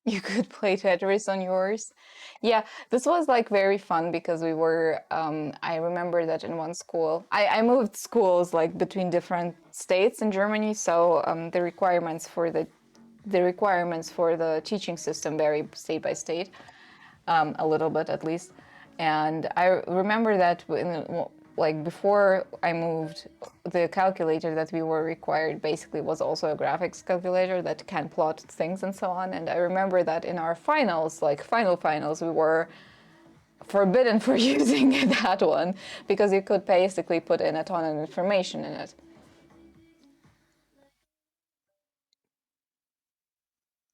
You could play Tetris on yours. Yeah, this was like very fun because we were, I remember that in one school, I moved schools like between different states in Germany, so the requirements for the teaching system vary state by state, a little bit at least. And I remember that like before I moved, the calculator that we were required basically was also a graphics calculator that can plot things and so on. And I remember that in our finals, like finals, we were forbidden for using that one because you could basically put in a ton of information in it.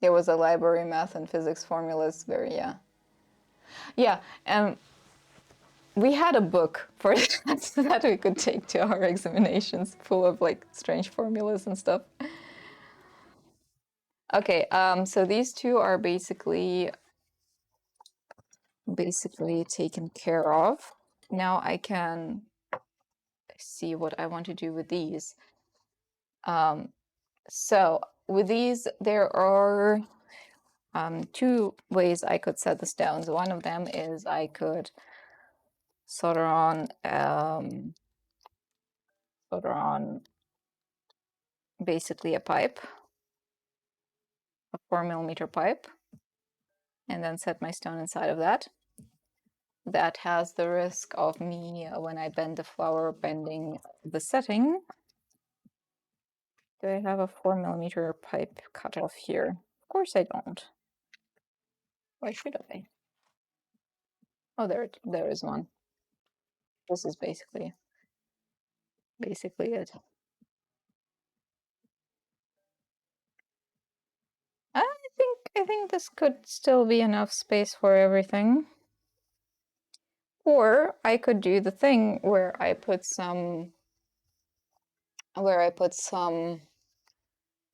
It was a library math and physics formulas, very, yeah. Yeah, and we had a book for that that we could take to our examinations, full of like strange formulas and stuff. Okay, so these two are basically taken care of. Now I can see what I want to do with these. So with these, there are two ways I could set the stones. One of them is I could solder on basically a pipe, a 4mm pipe, and then set my stone inside of that. That has the risk of me, when I bend the flower, bending the setting. Do I have a 4mm pipe cut off here? Of course I don't. Why should I? Oh, there is one. This is basically it. I think this could still be enough space for everything. Or I could do the thing where I put some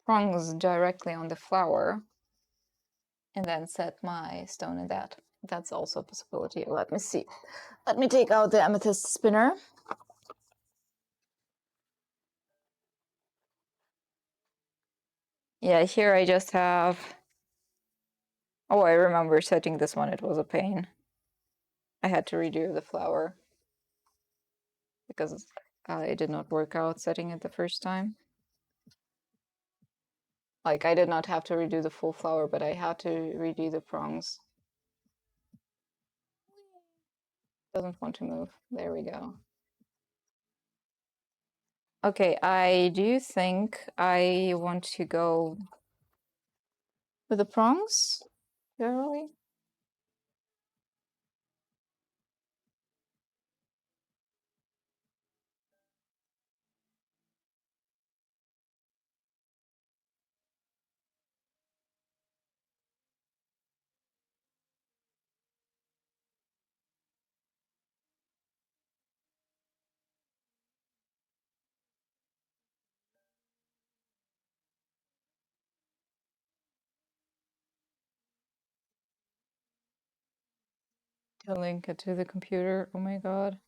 prongs directly on the flower and then set my stone in that. That's also a possibility. Let me see. Let me take out the amethyst spinner. Yeah, here I just have... Oh, I remember setting this one. It was a pain. I had to redo the flower because it did not work out setting it the first time. Like, I did not have to redo the full flower, but I had to redo the prongs. Doesn't want to move. There we go. Okay, I do think I want to go with the prongs, generally. To link it to the computer. Oh my god.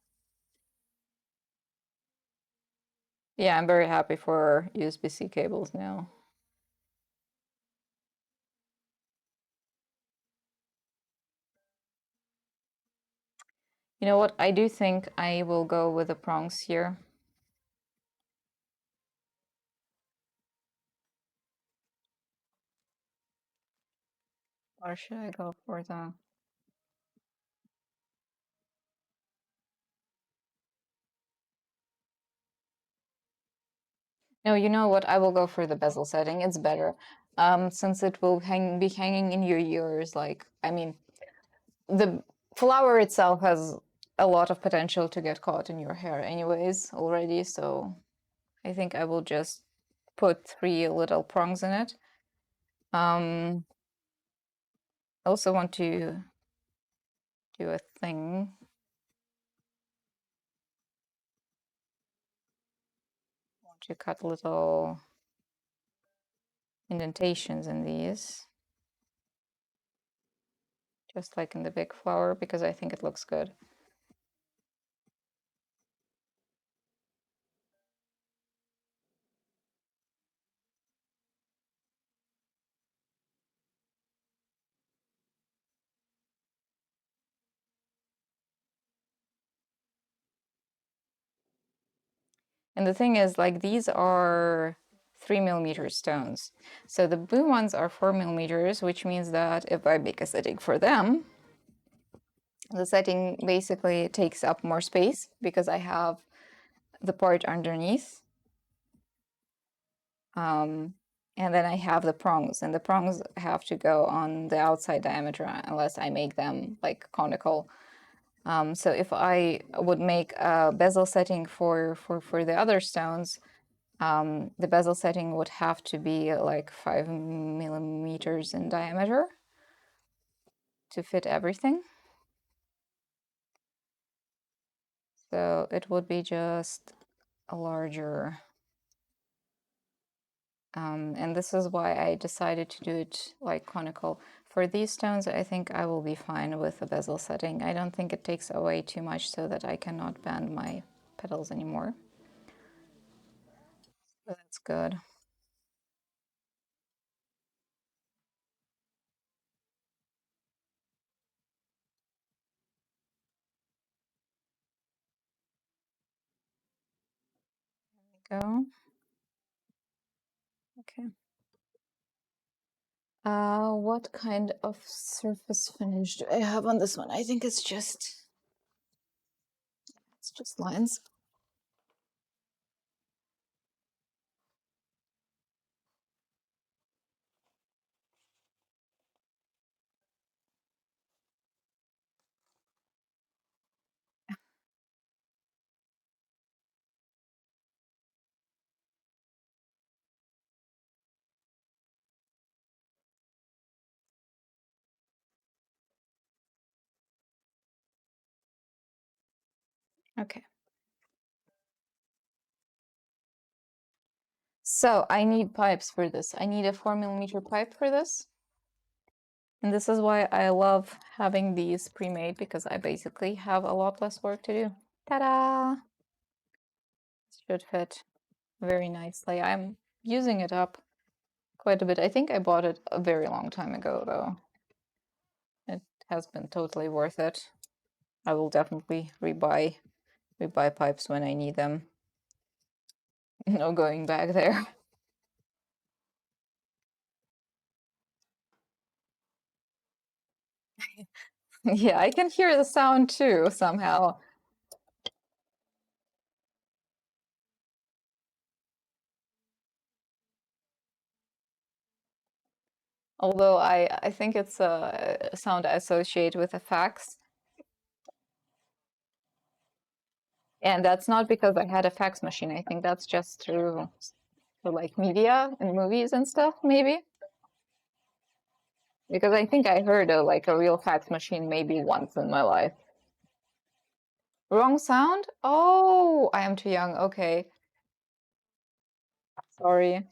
Yeah, I'm very happy for USB-C cables now. You know what? I do think I will go with the prongs here. Or should I go for the... No, you know what? I will go for the bezel setting. It's better. Since it will be hanging in your ears, like, I mean, the flower itself has a lot of potential to get caught in your hair anyways already, so I think I will just put 3 little prongs in it. also want to do a thing. I want to cut little indentations in these, just like in the big flower, because I think it looks good. And the thing is, like, these are 3mm stones. So the blue ones are 4mm, which means that if I make a setting for them, the setting basically takes up more space because I have the part underneath. And then I have the prongs, and the prongs have to go on the outside diameter unless I make them like conical. So if I would make a bezel setting for the other stones, the bezel setting would have to be like 5mm in diameter to fit everything. So it would be just a larger. And this is why I decided to do it like conical. For these stones, I think I will be fine with a bezel setting. I don't think it takes away too much so that I cannot bend my petals anymore. So that's good. Go. Okay. What kind of surface finish do I have on this one? I think it's just lines. Okay. So I need pipes for this. I need a 4mm pipe for this. And this is why I love having these pre-made, because I basically have a lot less work to do. Ta-da! This should fit very nicely. I'm using it up quite a bit. I think I bought it a very long time ago, though. It has been totally worth it. I will definitely rebuy pipes when I need them. No going back there. Yeah, I can hear the sound too, somehow. Although I think it's a sound I associate with a fax. And that's not because I had a fax machine. I think that's just through like media and movies and stuff, maybe. Because I think I heard like a real fax machine maybe once in my life. Wrong sound? Oh, I am too young. Okay. Sorry.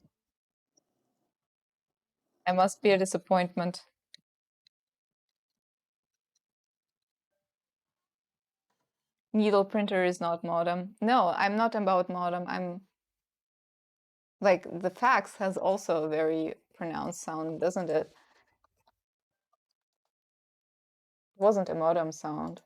I must be a disappointment. Needle printer is not modem. No, I'm not about modem. I'm like the fax has also a very pronounced sound, doesn't it? It wasn't a modem sound.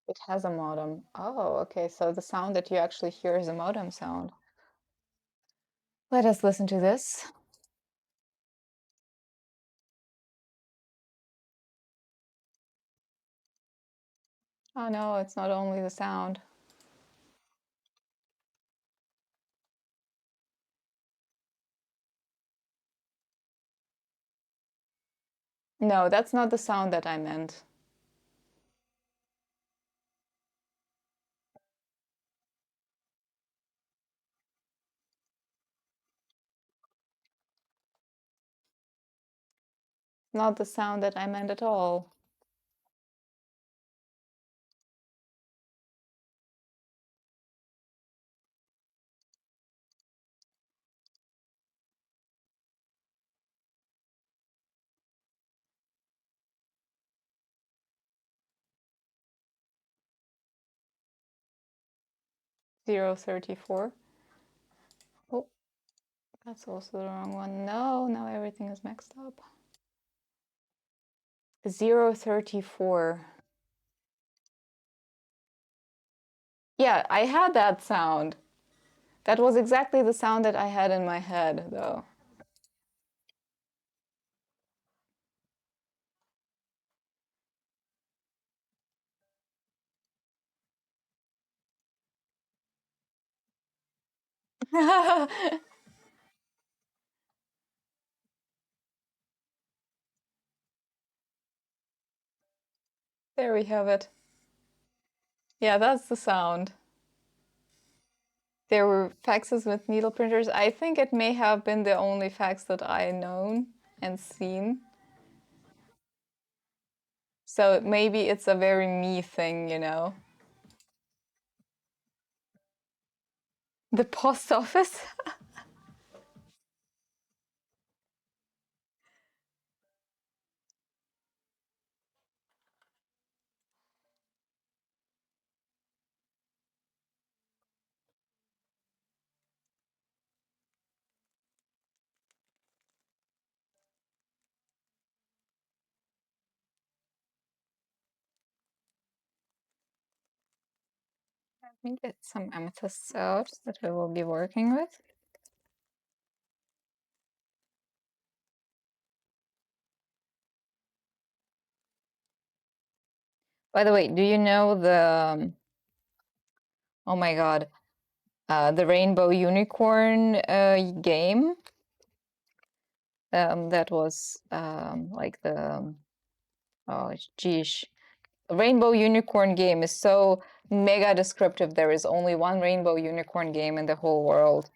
It has a modem. Oh, okay. So the sound that you actually hear is a modem sound. Let us listen to this. Oh no, it's not only the sound. No, that's not the sound that I meant. Not the sound that I meant at all. Zero 34. Oh, that's also the wrong one. No, now everything is mixed up. 034. Yeah, I had that sound. That was exactly the sound that I had in my head, though. There we have it. Yeah, that's the sound. There were faxes with needle printers. I think it may have been the only fax that I known and seen. So maybe it's a very me thing, you know. The post office? Let me get some amethyst out that I will be working with. By the way, do you know oh my god, the Rainbow Unicorn game? That was like the, oh, geez. Rainbow Unicorn game is so mega descriptive. There is only one Rainbow Unicorn game in the whole world.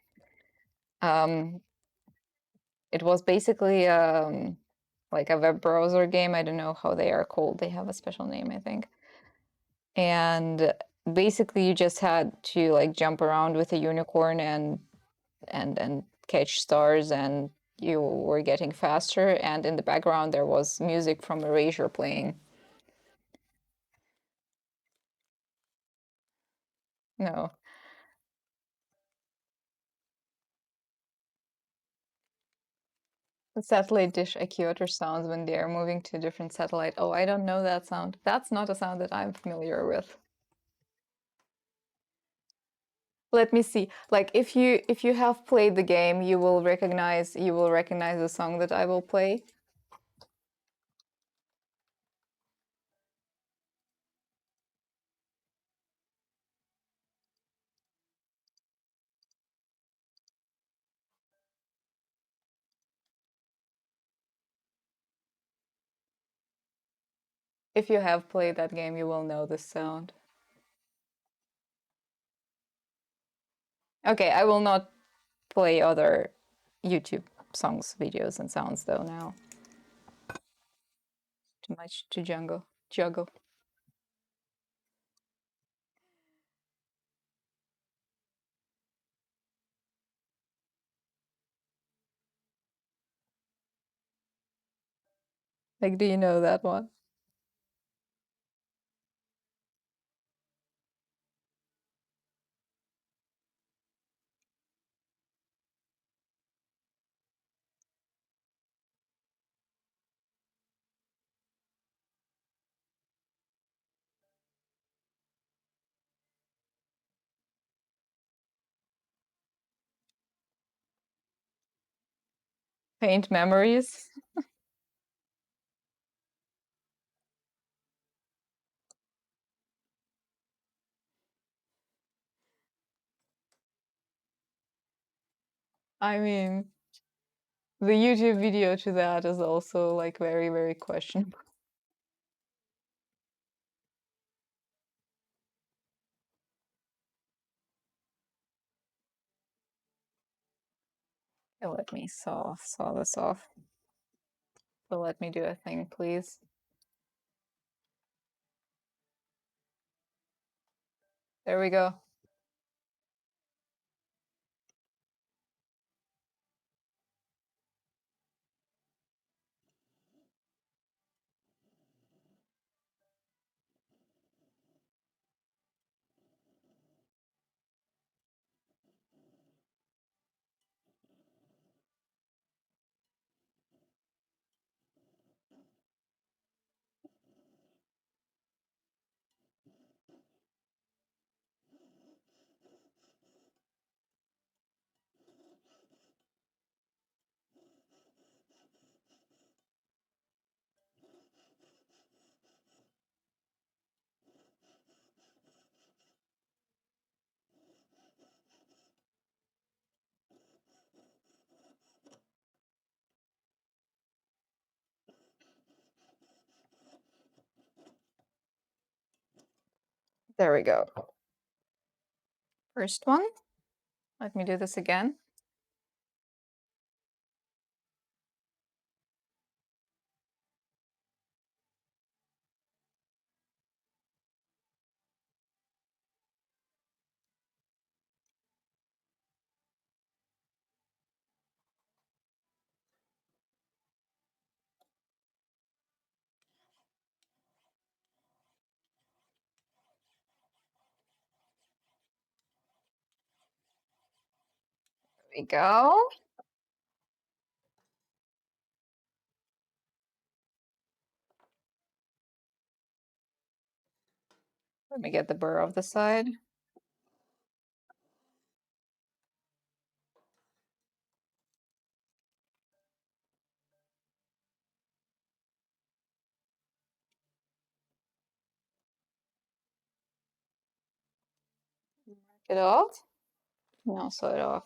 It was basically like a web browser game. I don't know how they are called. They have a special name, I think. And basically, you just had to like jump around with a unicorn and catch stars, and you were getting faster. And in the background, there was music from Erasure playing. No. The satellite dish actuator sounds when they are moving to a different satellite. Oh, I don't know that sound. That's not a sound that I'm familiar with. Let me see. Like if you have played the game, you will recognize the song that I will play. If you have played that game, you will know this sound. Okay, I will not play other YouTube songs, videos, and sounds though now. Too much to juggle. Like, do you know that one? Faint memories. I mean, the YouTube video to that is also like very, very questionable. Okay, let me saw this off. So let me do a thing, please. There we go. There we go. First one. Let me do this again. There we go. Let me get the burr off the side. Mark it off. Now sew it off.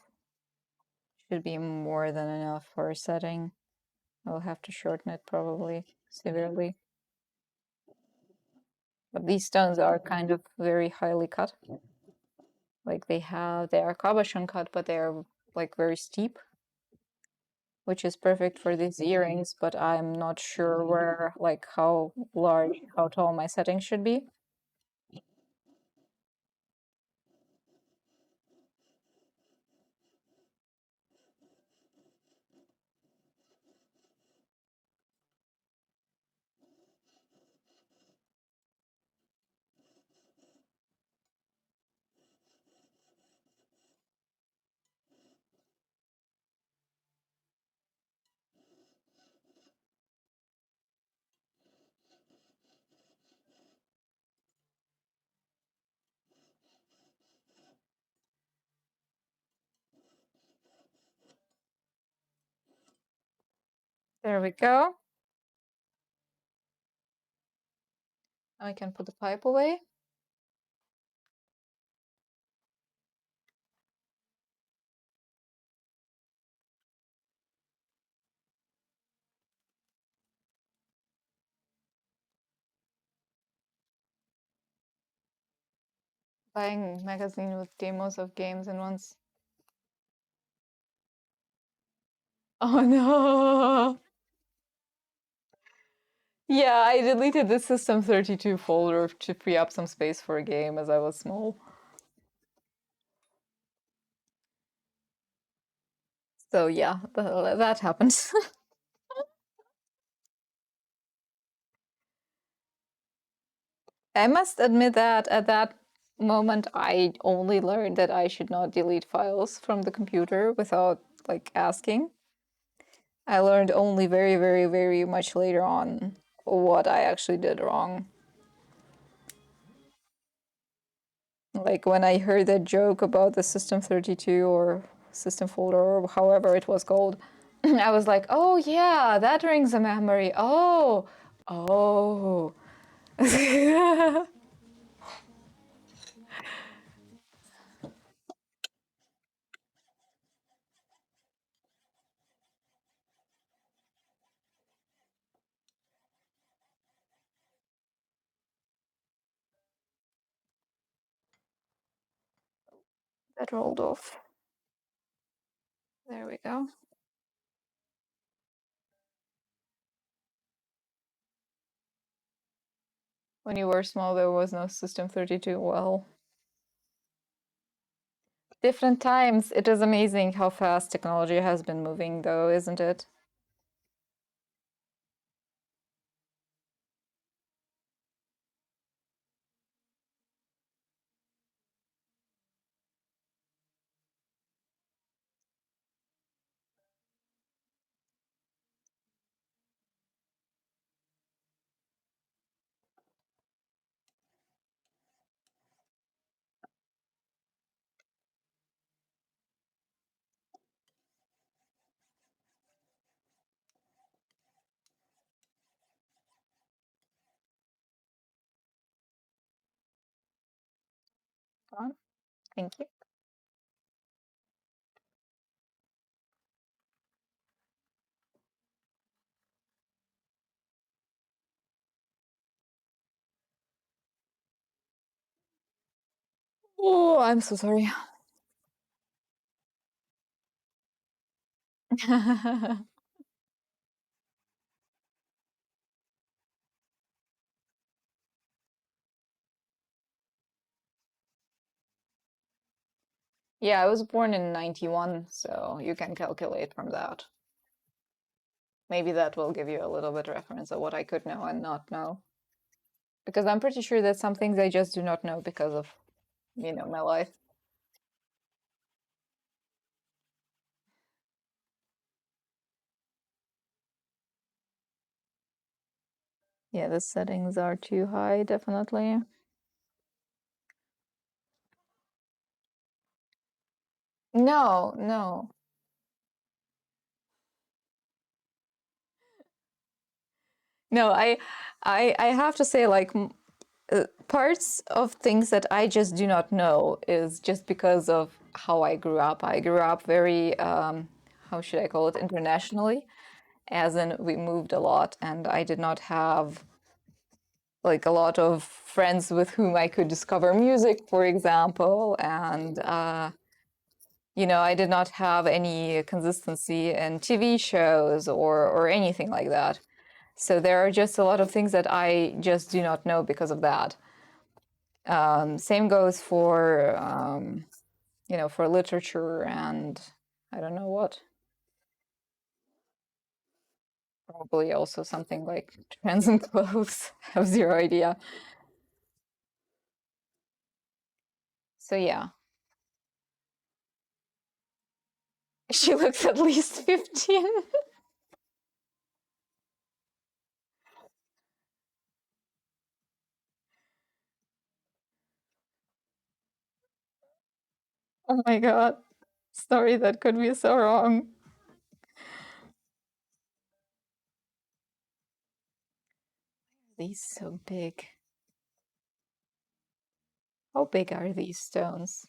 Should be more than enough for a setting. I'll have to shorten it probably severely. But these stones are kind of very highly cut. Like they are cabochon cut, but they are like very steep, which is perfect for these earrings, but I'm not sure where, like how large, how tall my setting should be. There we go. I can put the pipe away. Buying magazine with demos of games and once. Oh no! Yeah, I deleted the System 32 folder to free up some space for a game as I was small. So yeah, that happens. I must admit that at that moment I only learned that I should not delete files from the computer without like asking. I learned only very, very, very much later on what I actually did wrong. Like when I heard that joke about the System 32 or System folder or however it was called, I was like, oh yeah, that rings a memory. Oh, oh. That rolled off. There we go. When you were small, there was no System 32. Well, different times. It is amazing how fast technology has been moving, though, isn't it? Fun. Thank you. Oh, I'm so sorry. Yeah, I was born in 91, so you can calculate from that. Maybe that will give you a little bit reference of what I could know and not know. Because I'm pretty sure that some things I just do not know because of, my life. Yeah, the settings are too high, definitely. No, no. No, I have to say, like, parts of things that I just do not know is just because of how I grew up. I grew up very, how should I call it, internationally, as in we moved a lot, and I did not have like a lot of friends with whom I could discover music, for example, and I did not have any consistency in TV shows or anything like that. So there are just a lot of things that I just do not know because of that. Same goes for for literature and I don't know what. Probably also something like trends and clothes. I have zero idea. So yeah, she looks at least 15. Oh my god. Story that could be so wrong. These so big. How big are these stones?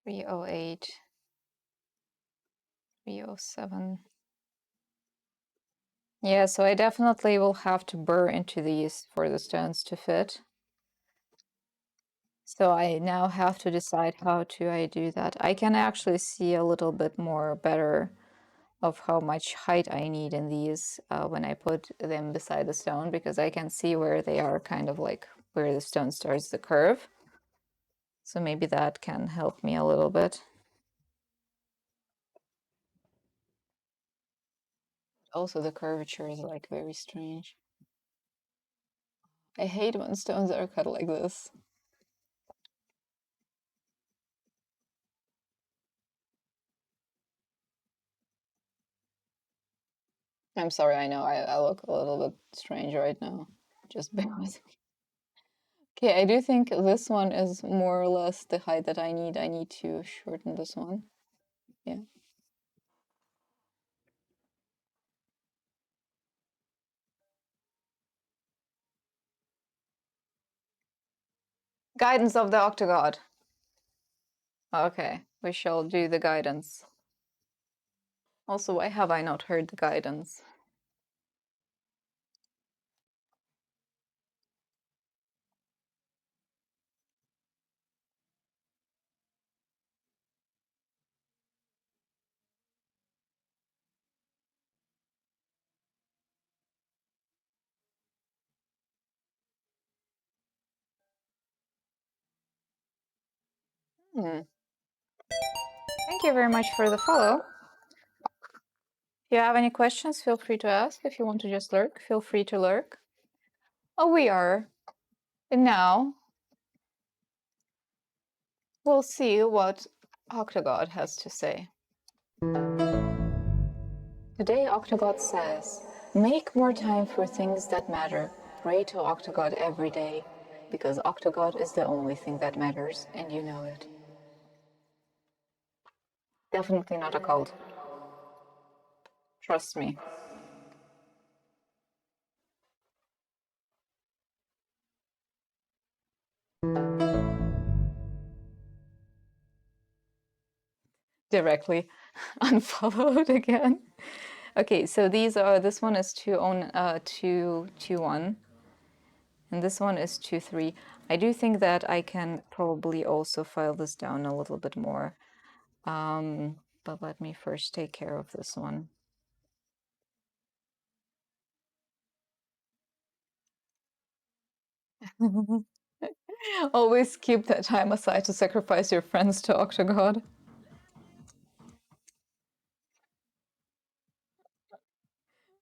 308, 307. Yeah, so I definitely will have to burr into these for the stones to fit. So I now have to decide how to I do that. I can actually see a little bit more better of how much height I need in these when I put them beside the stone because I can see where they are kind of like where the stone starts the curve. So maybe that can help me a little bit. Also, the curvature is like very strange. I hate when stones are cut like this. I'm sorry, I know I look a little bit strange right now. Just bear with me. Okay, I do think this one is more or less the height that I need. I need to shorten this one. Yeah. Guidance of the Octogod. Okay, we shall do the guidance. Also, why have I not heard the guidance? Hmm. Thank you very much for the follow. If you have any questions, feel free to ask. If you want to just lurk, feel free to lurk. Oh, we are. And now we'll see what Octogod has to say. Today, Octogod says, make more time for things that matter. Pray to Octogod every day, because Octogod is the only thing that matters, and you know it. Definitely not a cult. Trust me. Directly unfollowed again. Okay, so these are, this one is 221, and this one is 23. I do think that I can probably also file this down a little bit more. But let me first take care of this one. Always keep that time aside to sacrifice your friends to Octogod.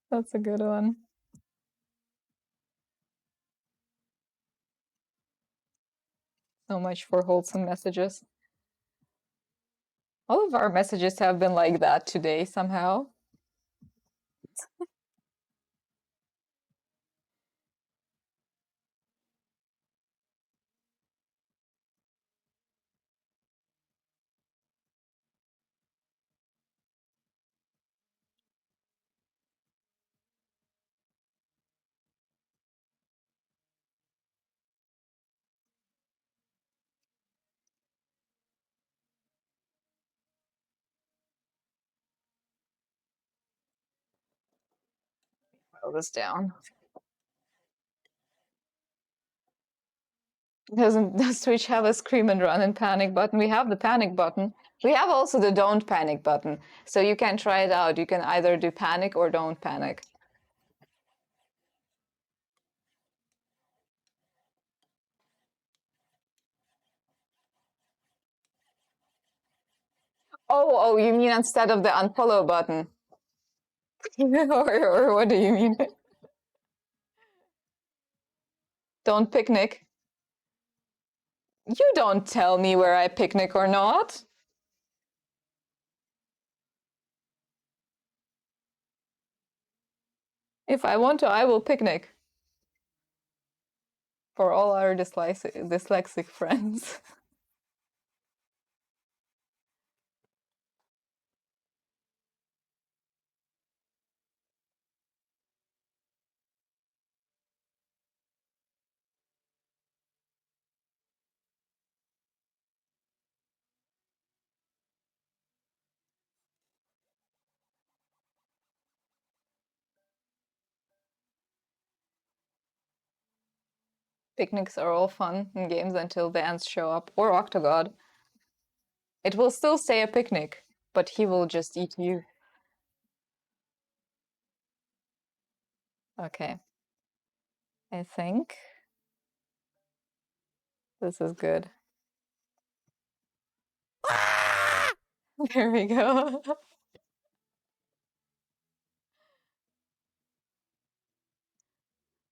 That's a good one. So much for wholesome messages. All of our messages have been like that today somehow. File this down. Does Twitch have a scream and run and panic button? We have the panic button. We have also the don't panic button. So you can try it out. You can either do panic or don't panic. Oh, you mean instead of the unfollow button? or what do you mean? Don't picnic. You don't tell me where I picnic or not. If I want to, I will picnic. For all our dyslexic friends. Picnics are all fun in games until the ants show up, or Octogod. It will still say a picnic, but he will just eat you. Okay. I think this is good. There we go.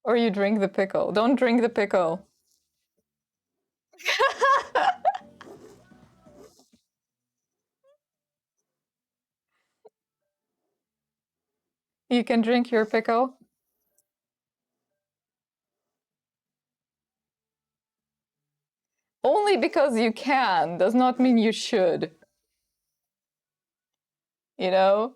Or you drink the pickle. Don't drink the pickle. You can drink your pickle. Only because you can does not mean you should. You know?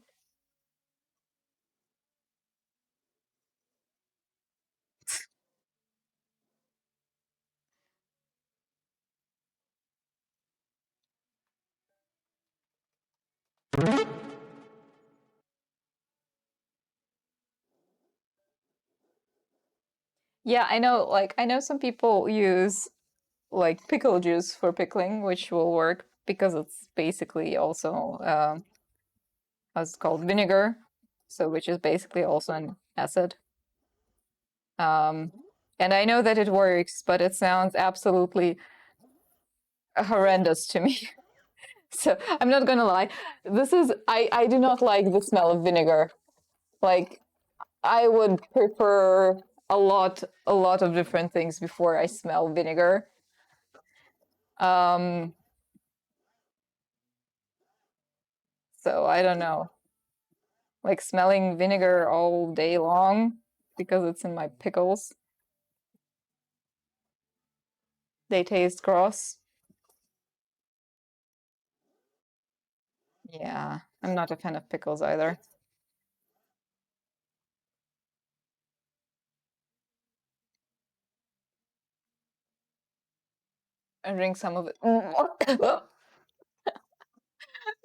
Yeah, I know, like, I know some people use like pickle juice for pickling, which will work because it's basically also how's it called, vinegar, so which is basically also an acid. And I know that it works, but it sounds absolutely horrendous to me. So I'm not gonna lie. I do not like the smell of vinegar. Like I would prefer a lot of different things before I smell vinegar. Um, so I don't know. Like smelling vinegar all day long because it's in my pickles. They taste gross. Yeah, I'm not a fan of pickles either. I drink some of it.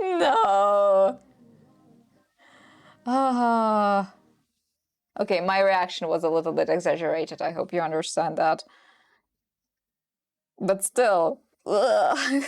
No. Ah. Okay, my reaction was a little bit exaggerated. I hope you understand that. But still. Ugh.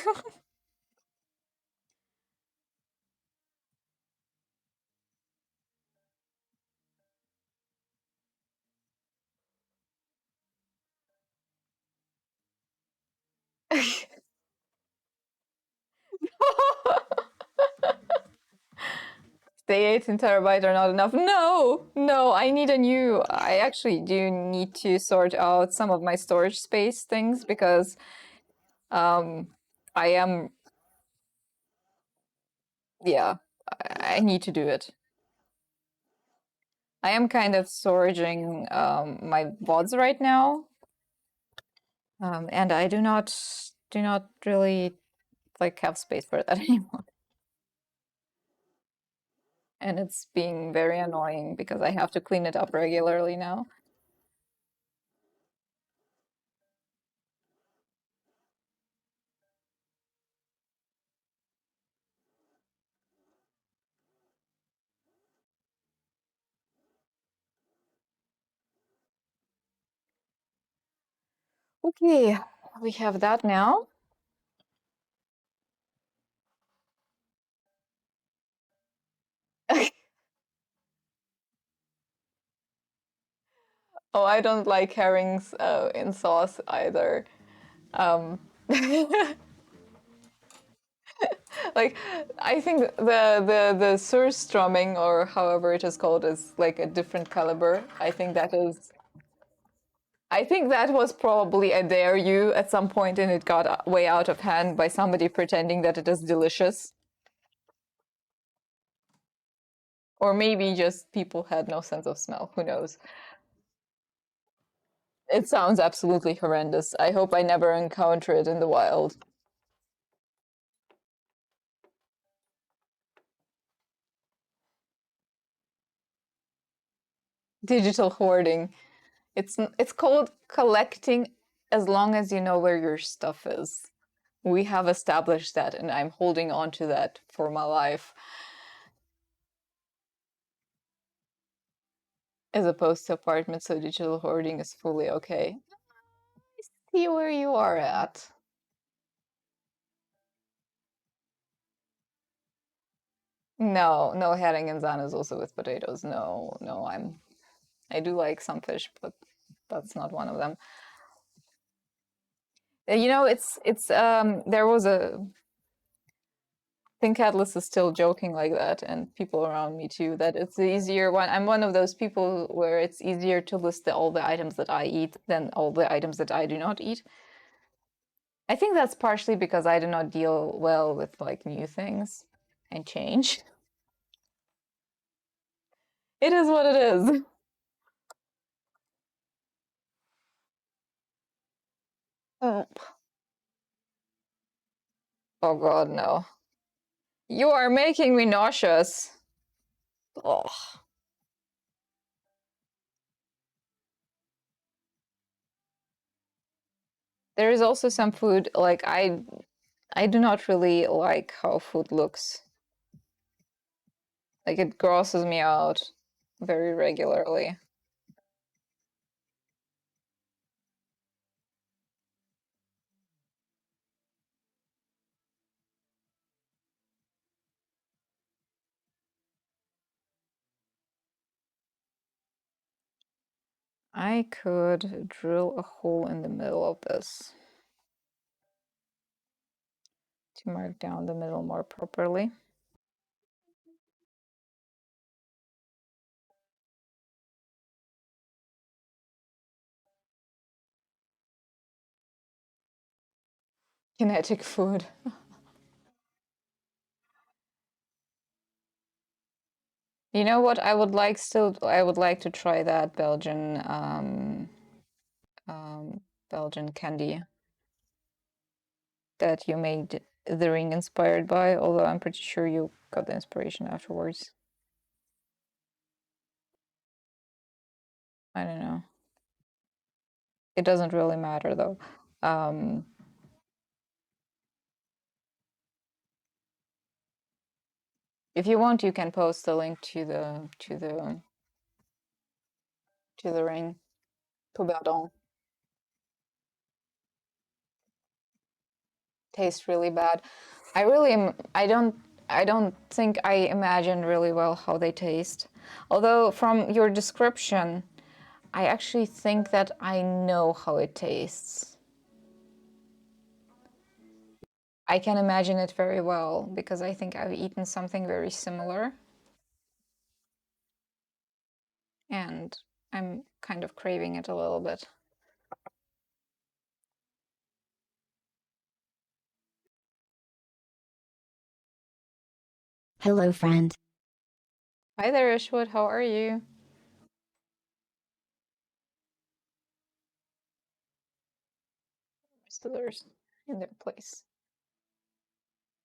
They 18 terabyte are not enough. No, no, I need a new. I actually do need to sort out some of my storage space things because um I am, yeah, I need to do it. I am kind of storaging my VODs right now. And I do not really like have space for that anymore. And it's being very annoying because I have to clean it up regularly now. Okay, we have that now. Oh, I don't like herrings in sauce either. Um, like, I think the surströmming or however it is called is like a different caliber. I think that was probably a dare you at some point and it got way out of hand by somebody pretending that it is delicious. Or maybe just people had no sense of smell. Who knows? It sounds absolutely horrendous. I hope I never encounter it in the wild. Digital hoarding. It's called collecting as long as you know where your stuff is. We have established that, and I'm holding on to that for my life, as opposed to apartments. So digital hoarding is fully okay. See where you are at. No, no herring and is also with potatoes. No, no, I do like some fish, but that's not one of them. You know, it's there was a think Atlas is still joking like that, and people around me too, that it's the easier one. I'm one of those people where it's easier to list all the items that I eat than all the items that I do not eat. I think that's partially because I do not deal well with like new things and change. It is what it is. Oh, oh God, no. You are making me nauseous. Oh. There is also some food like I do not really like how food looks. Like it grosses me out very regularly. I could drill a hole in the middle of this. to mark down the middle more properly. Kinetic food. You know what? I would like to try that Belgian candy that you made the ring inspired by, although I'm pretty sure you got the inspiration afterwards. I don't know. It doesn't really matter though. Um, if you want, you can post the link to the ring, to Bardon. Tastes really bad. I really am. I don't think I imagined really well how they taste. Although from your description, I actually think that I know how it tastes. I can imagine it very well because I think I've eaten something very similar and I'm kind of craving it a little bit. Hello, friend. Hi there, Ishwood. How are you? Distillers in their place.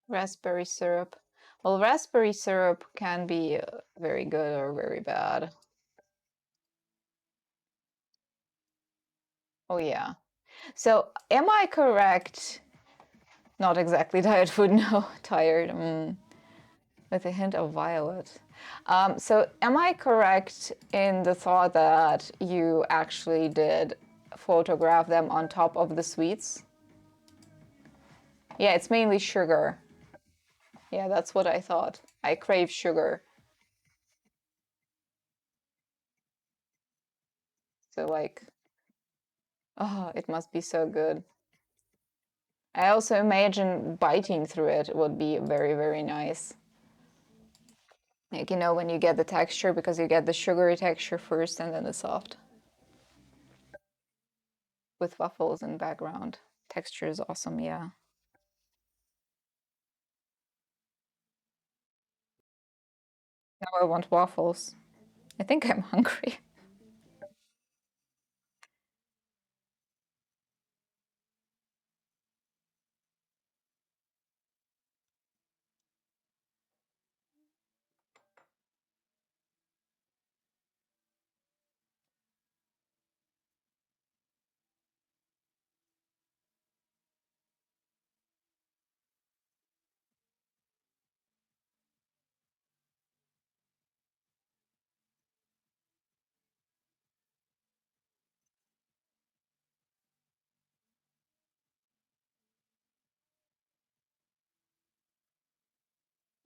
Raspberry syrup. Well, raspberry syrup can be very good or very bad. Oh, yeah. So, am I correct? Not exactly diet food, no, tired. With a hint of violet. So, am I correct in the thought that you actually did photograph them on top of the sweets? Yeah, it's mainly sugar. Yeah, that's what I thought. I crave sugar. So, like, oh, it must be so good. I also imagine biting through it would be very, very nice. Like, you know, when you get the texture, because you get the sugary texture first and then the soft. With waffles in background. Texture is awesome, yeah. Now I want waffles. I think I'm hungry.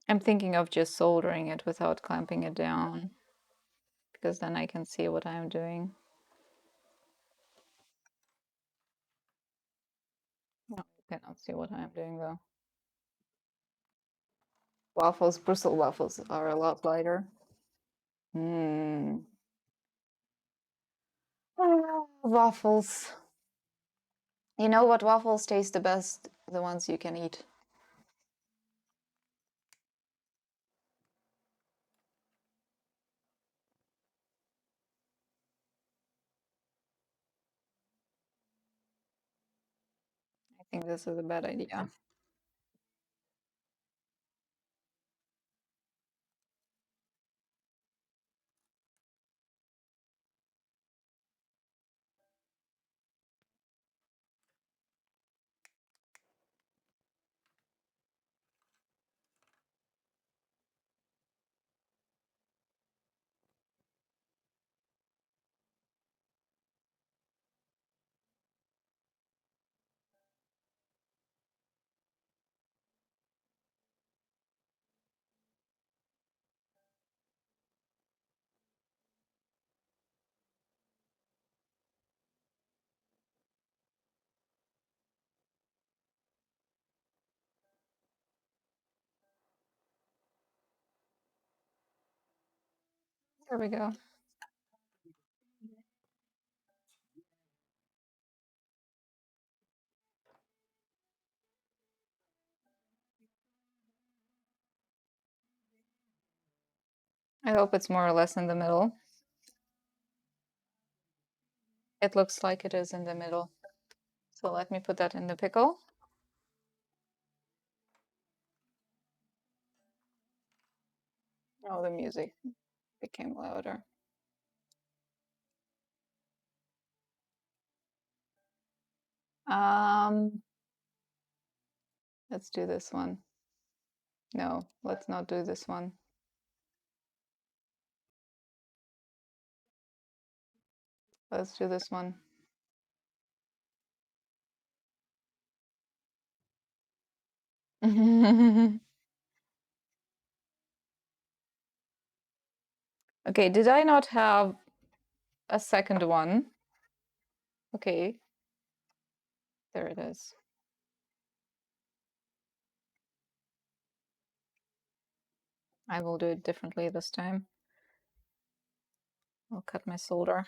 I'm thinking of just soldering it without clamping it down, because then I can see what I'm doing. No, you cannot see what I'm doing though. Waffles, Brussels waffles are a lot lighter. Mmm. Waffles. You know what waffles taste the best? The ones you can eat. I think this is a bad idea. There we go. I hope it's more or less in the middle. It looks like it is in the middle. So let me put that in the pickle. Oh, the music became louder. Let's do this one. No, let's not do this one. Let's do this one. Okay, did I not have a second one? Okay, there it is. I will do it differently this time. I'll cut my solder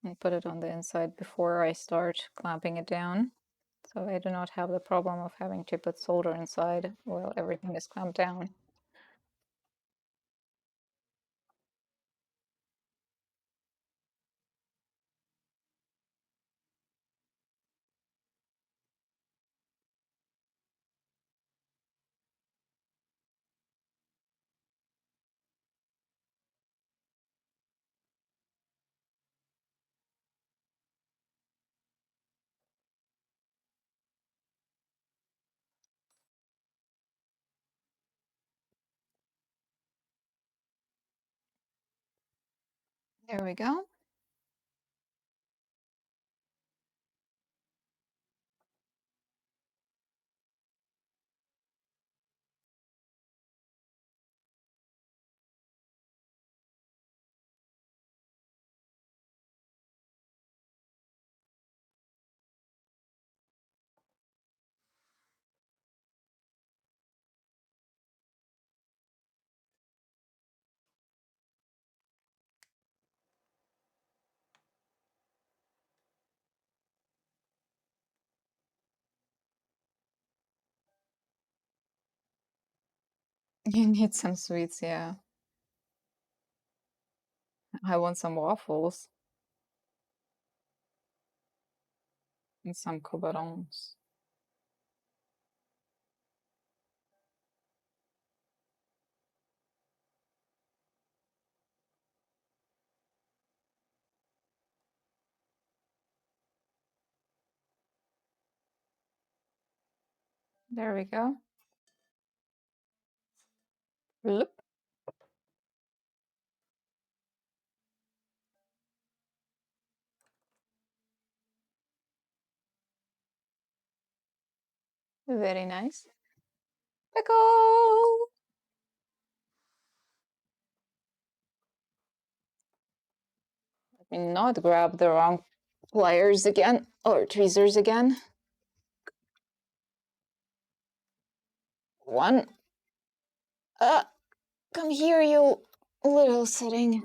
and put it on the inside before I start clamping it down. So I do not have the problem of having to put solder inside while everything is clamped down. There we go. You need some sweets, yeah. I want some waffles and some coberons. There we go. Bloop. Very nice. Pickle! Let me not grab the wrong pliers again, or tweezers again. One. Come here, you little sitting.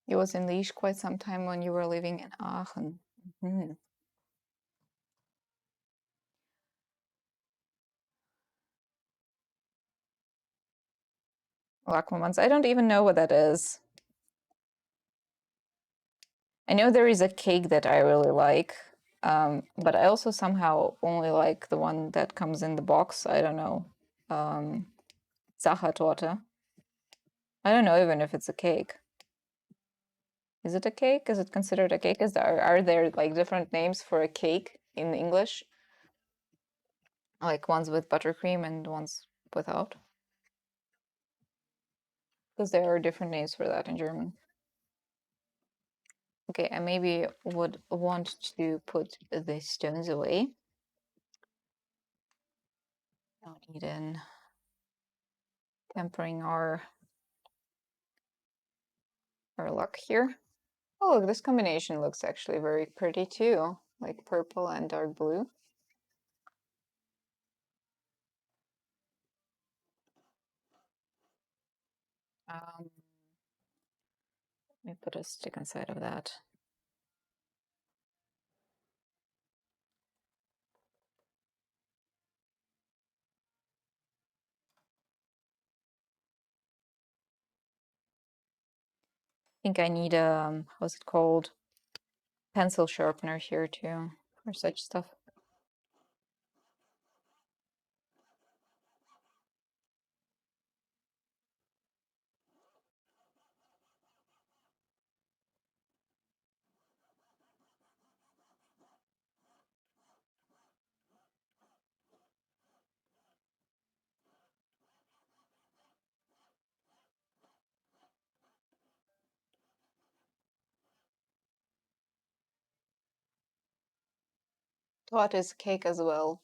He was in leash quite some time when you were living in Aachen. Mm-hmm. Lachmanns. I don't even know what that is. I know there is a cake that I really like, but I also somehow only like the one that comes in the box. I don't know. Sachertorte. I don't know even if it's a cake. Is it a cake? Is it considered a cake? Are there like different names for a cake in English? Like ones with buttercream and ones without? Because there are different names for that in German. Okay, I maybe would want to put the stones away. Don't need in tempering our luck here. Oh, look, this combination looks actually very pretty too. like purple and dark blue. Um, Let me put a stick inside of that. I think I need a, how's it called? Pencil sharpener here too, for such stuff. Tart is cake as well.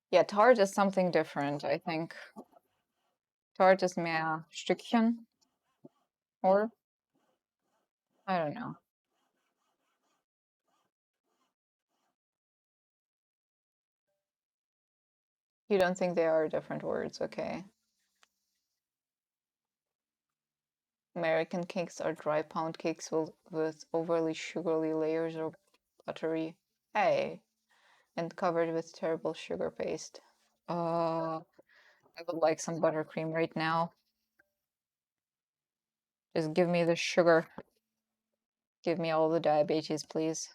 Yeah, tart is something different, I think. Tart is mehr Stückchen, or I don't know. You don't think they are different words, okay. American cakes are dry pound cakes with overly sugary layers of buttery, hey, and covered with terrible sugar paste. I would like some buttercream right now. Just give me the sugar. Give me all the diabetes, please.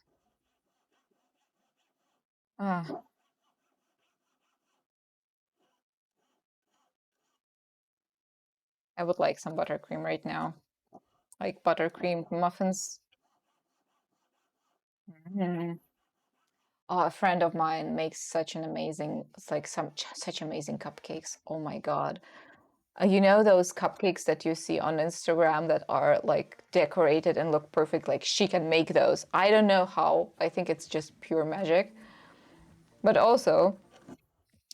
Ah, I would like some buttercream right now. Like buttercream muffins. Mm. Oh, a friend of mine makes such an amazing, it's like such amazing cupcakes. Oh my God. You know those cupcakes that you see on Instagram that are like decorated and look perfect? Like she can make those. I don't know how. I think it's just pure magic. But also,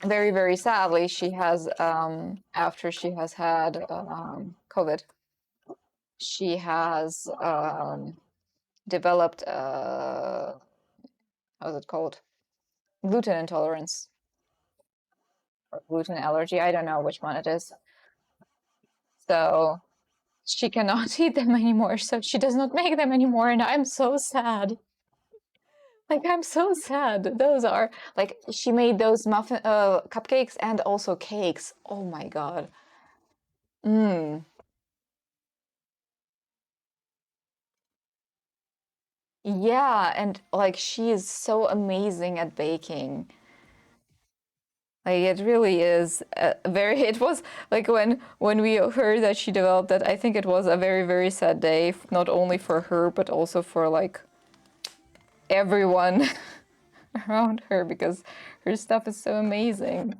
very, very sadly, she has, after she has had COVID, she has developed, how's it called? Gluten intolerance or gluten allergy. I don't know which one it is. So she cannot eat them anymore. So she does not make them anymore. And I'm so sad. Like, I'm so sad. Those are, like, she made those cupcakes and also cakes. Oh my God. Mm. Yeah, and like she is so amazing at baking. Like it really is very. It was like when we heard that she developed that. I think it was a very very sad day, not only for her but also for like everyone around her because her stuff is so amazing.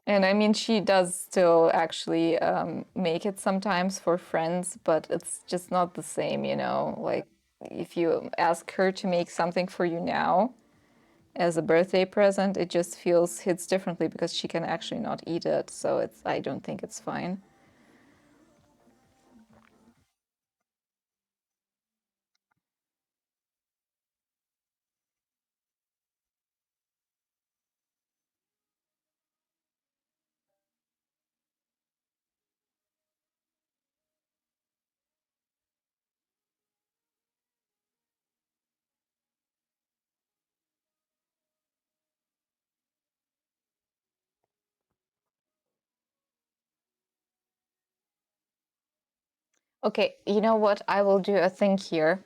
And I mean, she does still actually make it sometimes for friends, but it's just not the same, you know. Like if you ask her to make something for you now as a birthday present, it just feels hits differently because she can actually not eat it. So it's I don't think it's fine. Okay, you know what? I will do a thing here.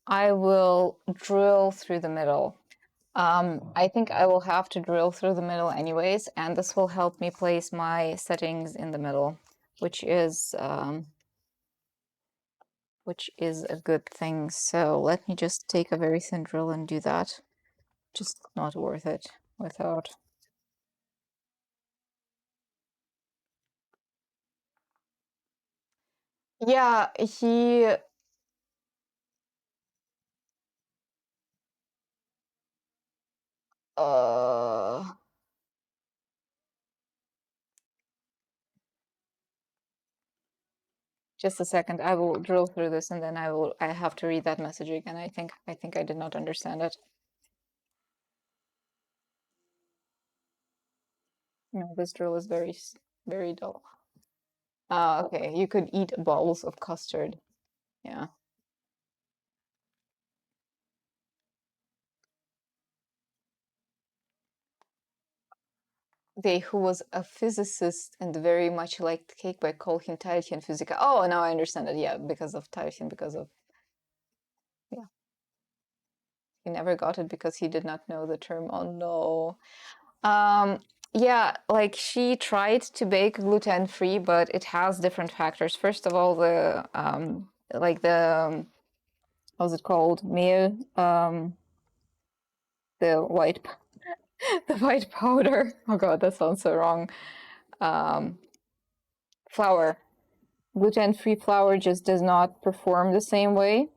I will drill through the middle. I think I will have to drill through the middle anyways, and this will help me place my settings in the middle, which is a good thing. So let me just take a very thin drill and do that. Just not worth it without. Yeah, he uh Just a second. I will drill through this and then I have to read that message again. I think I did not understand it. No, this drill is very dull. Okay. You could eat balls of custard. Yeah. They who was a physicist and very much liked cake by called him Teilchen Physiker. Oh, now I understand it. Yeah, because of Teilchen, because of yeah. He never got it because he did not know the term. Oh no. Yeah, like she tried to bake gluten free, but it has different factors. First of all, the like the what's it called? Meal, the white the white powder. Oh god, that sounds so wrong. Um, Flour. Gluten free flour just does not perform the same way,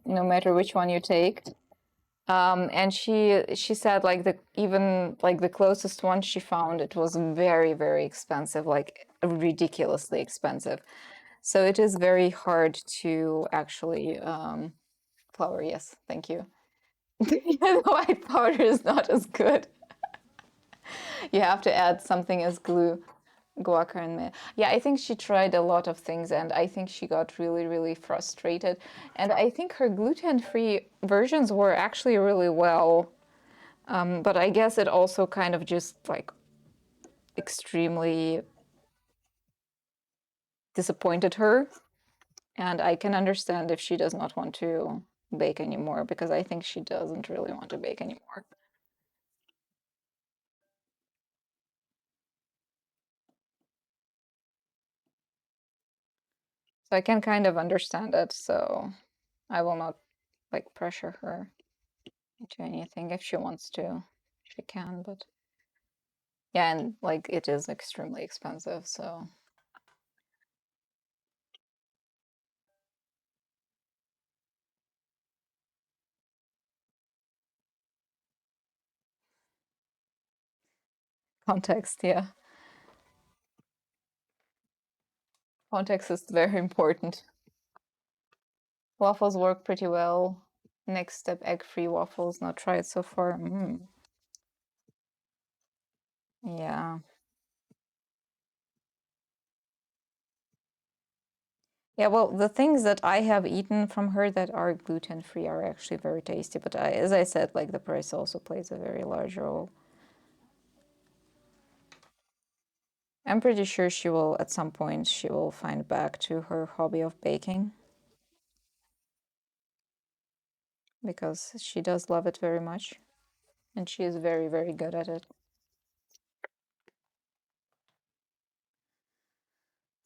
no matter which one you take. And she said like the even like the closest one she found, it was very expensive, like ridiculously expensive. So it is very hard to actually flour. Yes, thank you. The white powder is not as good. You have to add something as glue. Guaca and yeah, I think she tried a lot of things and I think she got really frustrated. And I think her gluten-free versions were actually really well. But I guess it also kind of just like extremely disappointed her. And I can understand if she does not want to bake anymore because I think she doesn't really want to bake anymore. So I can kind of understand it. So I will not like pressure her into anything. If she wants to, she can, but yeah, and like it is extremely expensive, so context, yeah. Context is very important. Waffles work pretty well. Next step, egg-free waffles. Not tried so far. Yeah. Yeah, well, the things that I have eaten from her that are gluten-free are actually very tasty, but as I said, like the price also plays a very large role. I'm pretty sure she will, at some point, she will find back to her hobby of baking because she does love it very much and she is very good at it.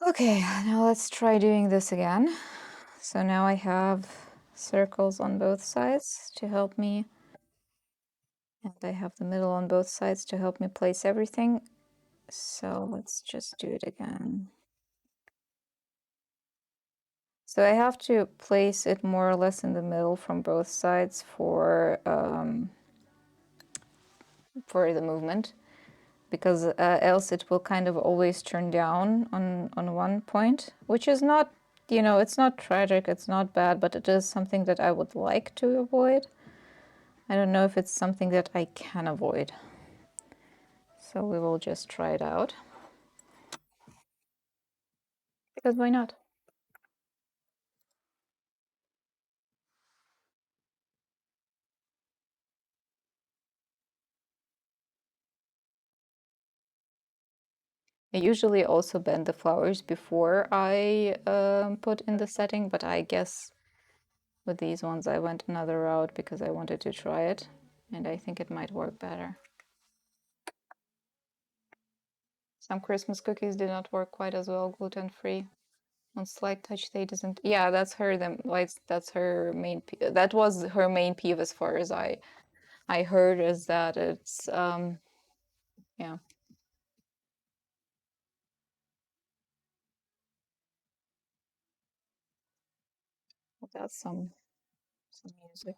Okay, now let's try doing this again. So now I have circles on both sides to help me, and I have the middle on both sides to help me place everything. So let's just do it again. So I have to place it more or less in the middle from both sides for the movement, because else it will kind of always turn down on one point, which is not, it's not tragic, it's not bad, but it is something that I would like to avoid. I don't know if it's something that I can avoid. So we will just try it out. Because why not? I usually also bend the flowers before I put in the setting, but I guess with these ones I went another route because I wanted to try it, and I think it might work better. Some Christmas cookies did not work quite as well gluten-free. On Slight Touch they doesn't. Yeah, that's her. That's her main. That was her main peeve as far as I heard, is that it's yeah. That's some music.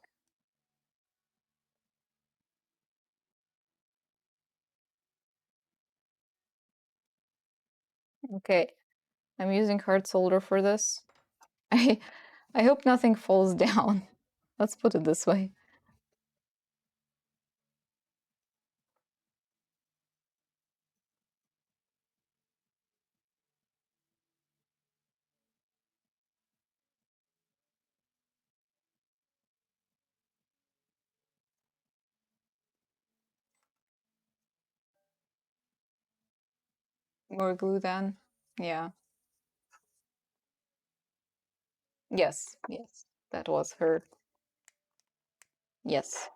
Okay. I'm using hard solder for this. I I hope nothing falls down. Let's put it this way. More glue then? Yeah. Yes, yes. That was her. Yes.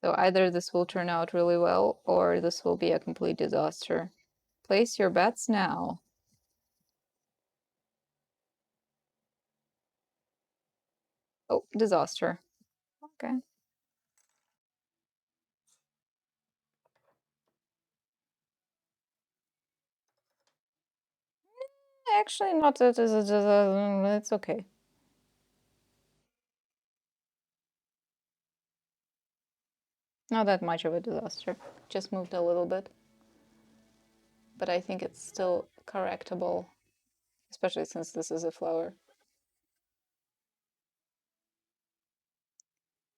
So either this will turn out really well or this will be a complete disaster. Place your bets now. Oh, disaster. Okay. Actually, not that it's okay. Not that much of a disaster. Just moved a little bit. But I think it's still correctable, especially since this is a flower.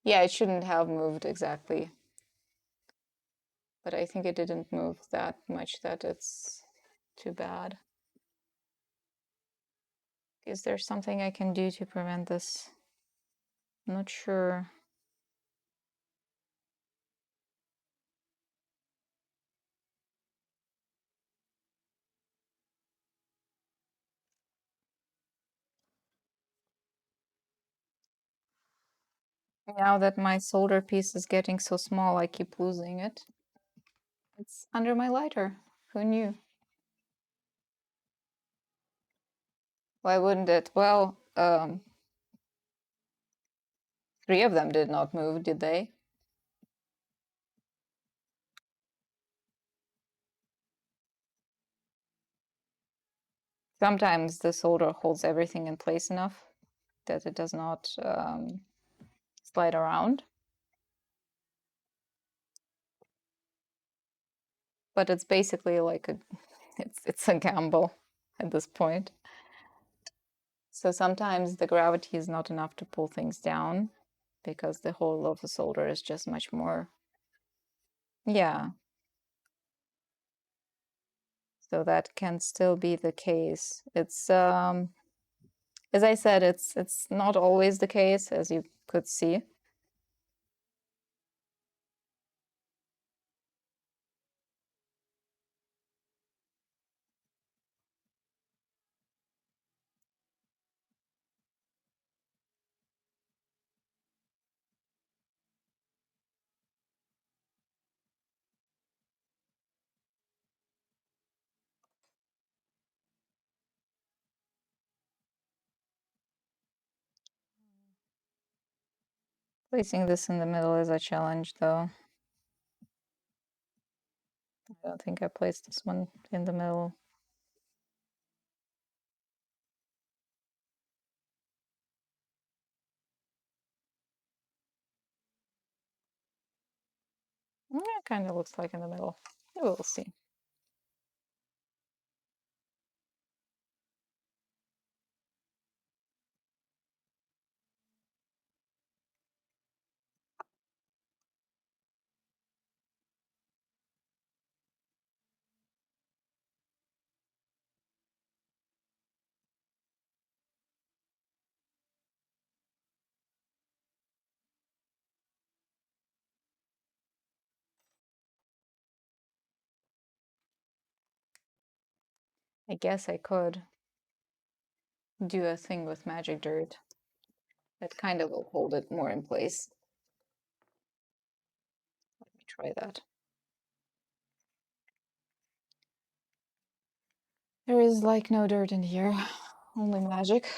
Yeah, it shouldn't have moved exactly. But I think it didn't move that much that it's too bad. Is there something I can do to prevent this? I'm not sure. Now that my solder piece is getting so small, I keep losing it. It's under my lighter. Who knew? Why wouldn't it? Well, three of them did not move, did they? Sometimes the solder holds everything in place enough that it does not slide around. But it's basically like it's a gamble at this point. So sometimes the gravity is not enough to pull things down because the whole of the solder is just much more. Yeah. So that can still be the case. It's as I said, it's not always the case, as you could see. Placing this in the middle is a challenge, though. I don't think I placed this one in the middle. Yeah, it kind of looks like in the middle. We'll see. I guess I could do a thing with magic dirt that kind of will hold it more in place. Let me try that. There is like no dirt in here, only magic.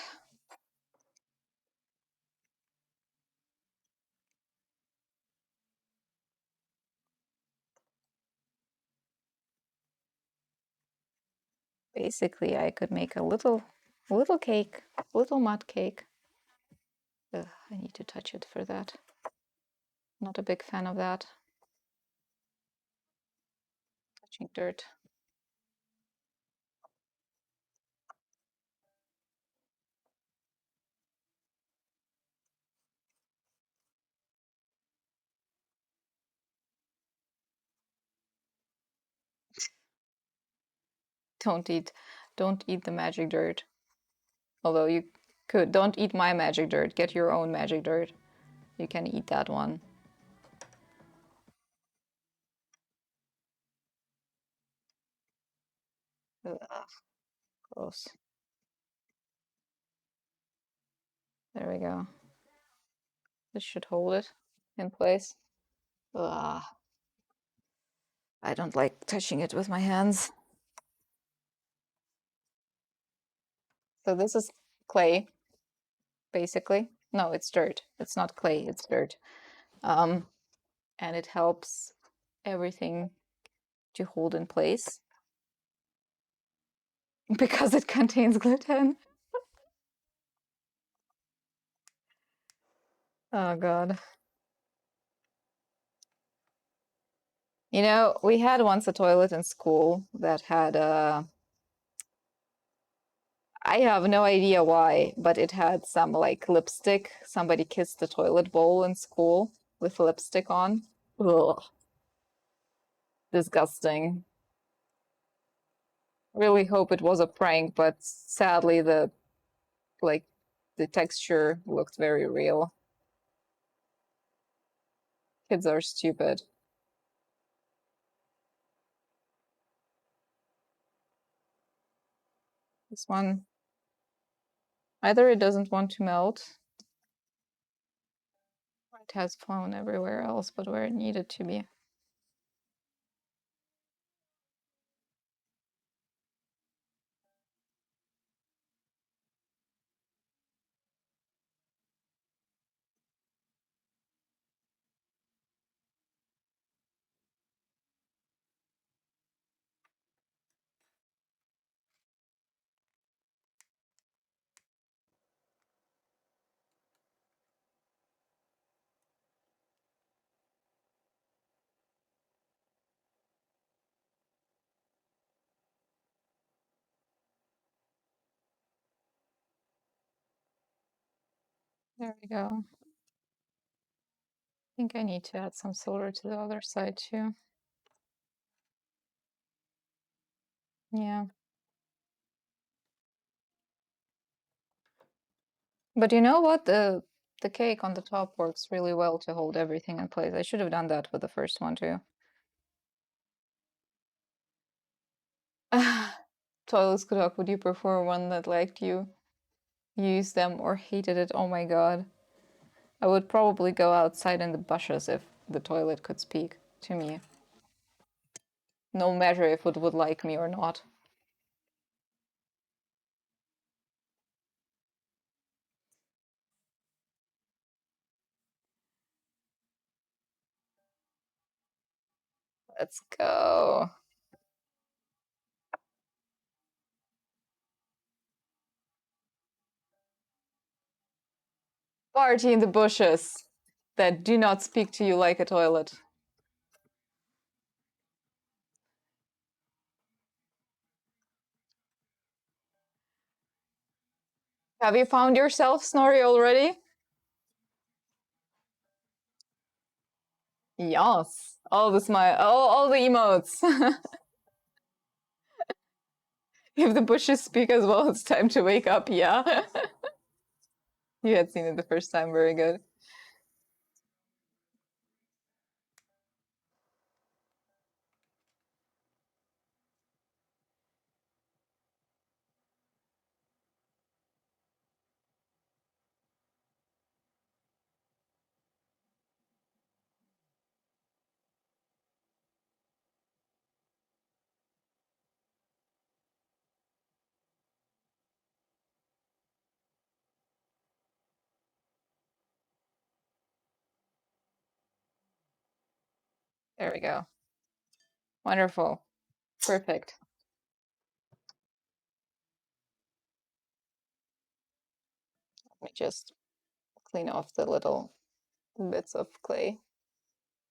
Basically, I could make a little cake, little mud cake. Ugh, I need to touch it for that. Not a big fan of that. Touching dirt. Don't eat the magic dirt. Although you could. Don't eat my magic dirt. Get your own magic dirt. You can eat that one. Ugh, gross. There we go. This should hold it in place. Ugh. I don't like touching it with my hands. So this is clay, basically. No, it's dirt. It's not clay, it's dirt. And it helps everything to hold in place because it contains gluten. Oh God. You know, we had once a toilet in school that had I have no idea why, but it had some like lipstick. Somebody kissed the toilet bowl in school with lipstick on. Ugh, disgusting. Really hope it was a prank, but sadly like the texture looked very real. Kids are stupid. This one, either it doesn't want to melt, or it has flown everywhere else but where it needed to be. There we go. I think I need to add some silver to the other side too. Yeah. But you know what? The cake on the top works really well to hold everything in place. I should have done that with the first one too. Toilet Skudok, would you prefer one that liked you use them or hated it? Oh my god. I would probably go outside in the bushes if the toilet could speak to me. No matter if it would like me or not. Let's go. Party in the bushes that do not speak to you like a toilet. Have you found yourself, Snorri, already? Yes. All the smile, all the emotes. If the bushes speak as well, it's time to wake up, yeah. You had seen it the first time, very good. There we go. Wonderful. Perfect. Let me just clean off the little bits of clay.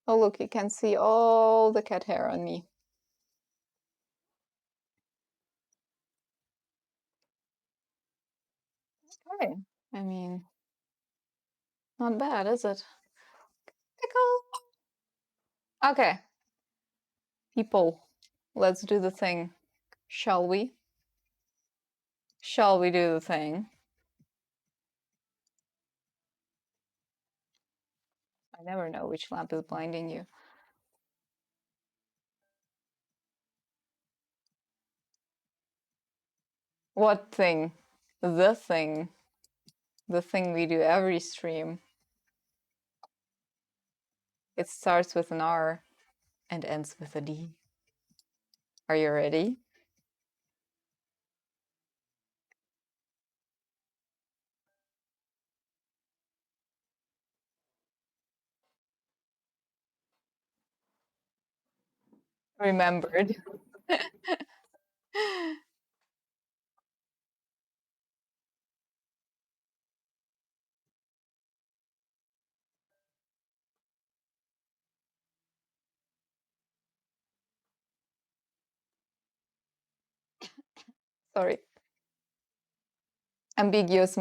Oh, look, you can see all the cat hair on me. Okay. I mean, not bad, is it? Pickle. Okay. People, let's do the thing. Shall we? Shall we do the thing? I never know which lamp is blinding you. What thing? The thing. The thing we do every stream. It starts with an R and ends with a D. Are you ready? Remembered. Sorry. Ambiguous